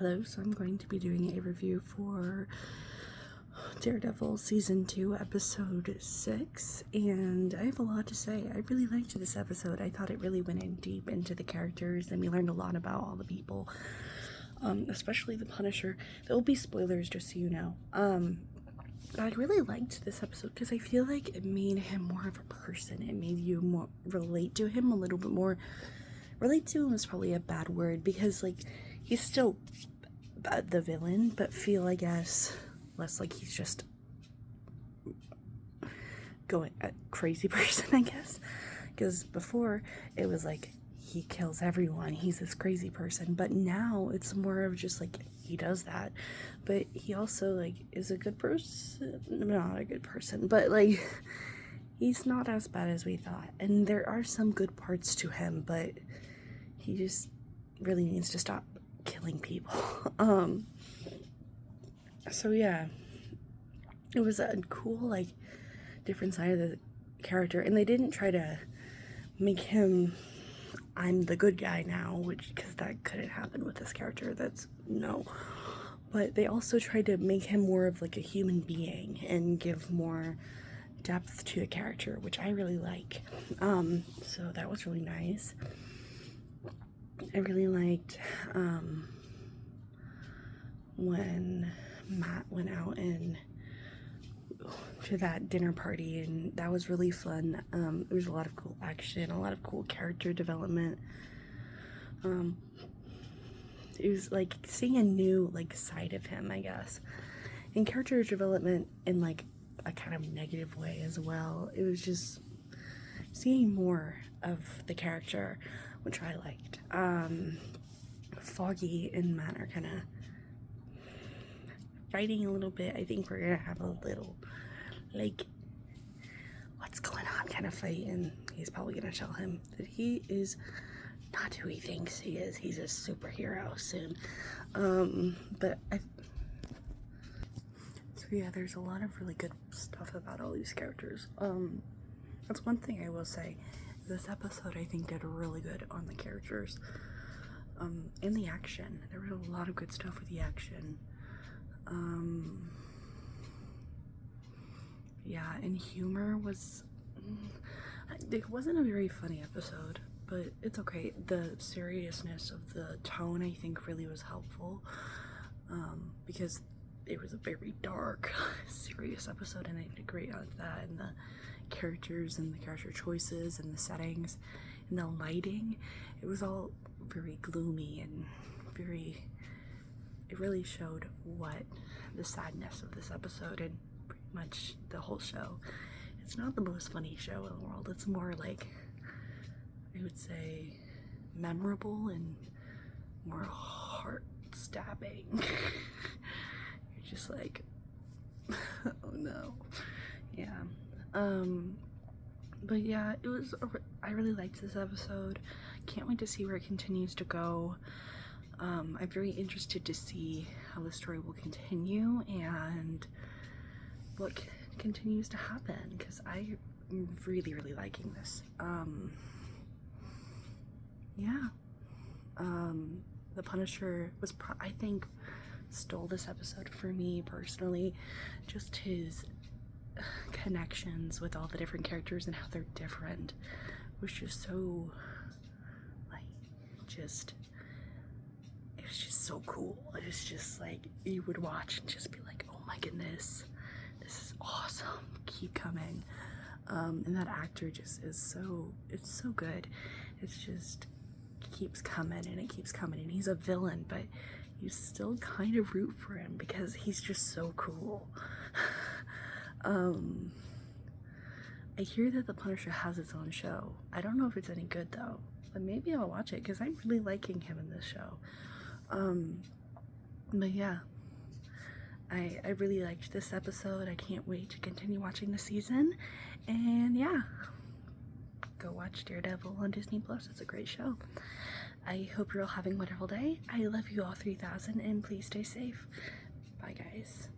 Hello, so I'm going to be doing a review for Daredevil Season 2, Episode 6, and I have a lot to say. I really liked this episode. I thought it really went in deep into the characters, and we learned a lot about all the people, especially the Punisher. There will be spoilers, just so you know. I really liked this episode because I feel like it made him more of a person. It made you more relate to him a little bit more. Relate to him is probably a bad word because, like, he's still the villain, but feel, I guess, less like he's just going a crazy person, I guess. Because before, it was like, he kills everyone, he's this crazy person, but now it's more of just like, he does that, but he also, like, is a good person. Not a good person, but, like, he's not as bad as we thought, and there are some good parts to him, but he just really needs to stop killing people. So yeah, it was a cool, like, different side of the character, and they didn't try to make him, I'm the good guy now, which, because that couldn't happen with this character, that's no, but they also tried to make him more of like a human being and give more depth to the character, which I really like. So that was really nice. I really liked when Matt went out and to that dinner party, and that was really fun. There was a lot of cool action, a lot of cool character development. It was like seeing a new, like, side of him, I guess, and character development in, like, a kind of negative way as well. It was just seeing more of the character, which I liked. Foggy and Matt are kind of fighting a little bit. I think we're gonna have a little, like, what's going on kind of fight, and he's probably gonna tell him that he is not who he thinks he is. He's a superhero soon. So yeah, there's a lot of really good stuff about all these characters. That's one thing I will say. This episode, I think, did really good on the characters. And the action. There was a lot of good stuff with the action. Yeah, and humor was, it wasn't a very funny episode, but it's okay. The seriousness of the tone, I think, really was helpful, because it was a very dark, serious episode, and they did great on that, and the characters and the character choices and the settings and the lighting, it was all very gloomy and very, it really showed what the sadness of this episode and pretty much the whole show. It's not the most funny show in the world. It's more like, I would say, memorable and more heart-stabbing. You're just like, oh no. Yeah. But yeah, it was, I really liked this episode. Can't wait to see where it continues to go. I'm very interested to see how the story will continue and what continues to happen, because I'm really, really liking this. Yeah. The Punisher was, I think, stole this episode for me personally. Just his connections with all the different characters and how they're different was just so, like, just, it was just so cool. It was just like, you would watch and just be like, oh my goodness, this is awesome, keep coming. And that actor just is so, it's so good. It's just keeps coming and it keeps coming, and he's a villain, but you still kind of root for him because he's just so cool. I hear that the Punisher has its own show. I don't know if it's any good though, but maybe I'll watch it because I'm really liking him in this show. But yeah, I really liked this episode. I can't wait to continue watching the season, and yeah, go watch Daredevil on Disney Plus. It's a great show. I hope you're all having a wonderful day. I love you all 3,000, and please stay safe. Bye guys.